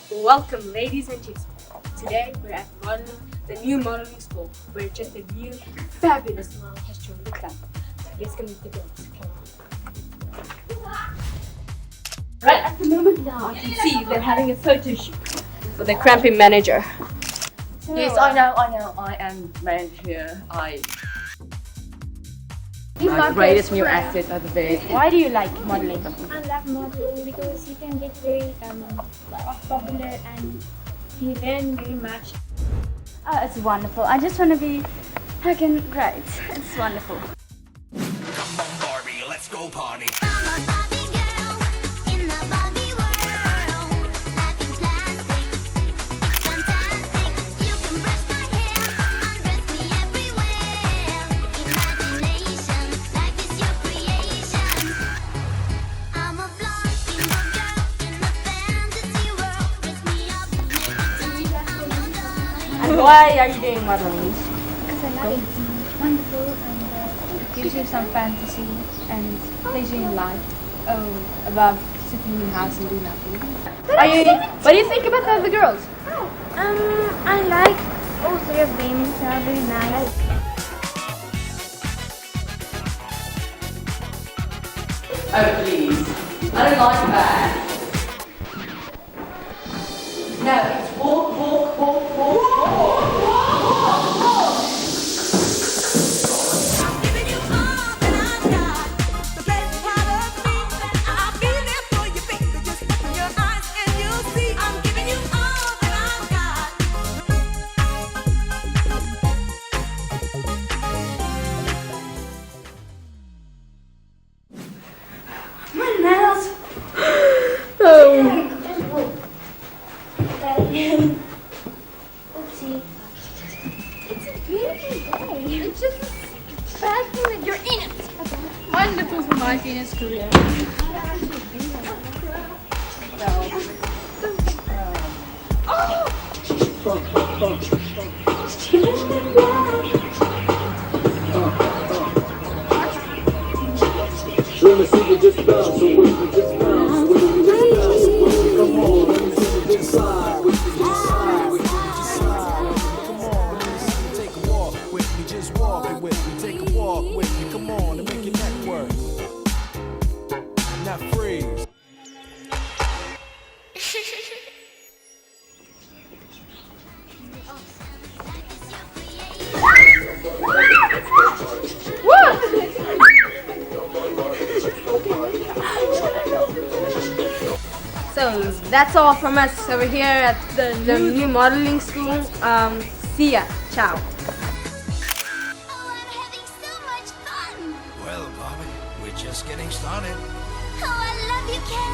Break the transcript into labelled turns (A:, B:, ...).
A: Welcome, ladies and gentlemen. Today we're at the new modeling school, where just a new fabulous model has joined the club. So let's go meet the girls. Come on. Right at the moment now, I can see they're having a photo shoot for the cramping manager.
B: Yes, I know. I am manager here. My greatest new asset are the best.
A: Why do you like modeling?
C: I love modeling because you can get very popular and you learn very much.
D: Oh, it's wonderful. I just want to be fucking great. It's wonderful.
E: Come on, Barbie, let's go party.
A: Why are you doing modeling?
C: Because I love it. It's wonderful and
D: Gives you some fantasy and pleasure in life. Oh, above sitting in the house and doing nothing.
A: What do you think about the other girls?
C: I like all three of them. They are very nice.
B: Oh please, I don't like that. No, it's walk.
D: My nails!
C: Oopsie. It's a beautiful day. It's just a bad thing that you're in it.
D: Wonderful for my tennis career.
F: Let me see you just bounce, so with me just bounce, with me just bounce, with me, come on, let me see you just slide, with me just slide, with me just slide, come on, let me see you take a walk, with me just walk it with me, take a walk with me, come on, and make your neck work, now freeze.
A: So that's all from us over here at the new modeling school. See ya. Ciao.
G: Oh, I'm having so much fun.
E: Well, Barbie, we're just getting started.
G: Oh, I love you, Ken.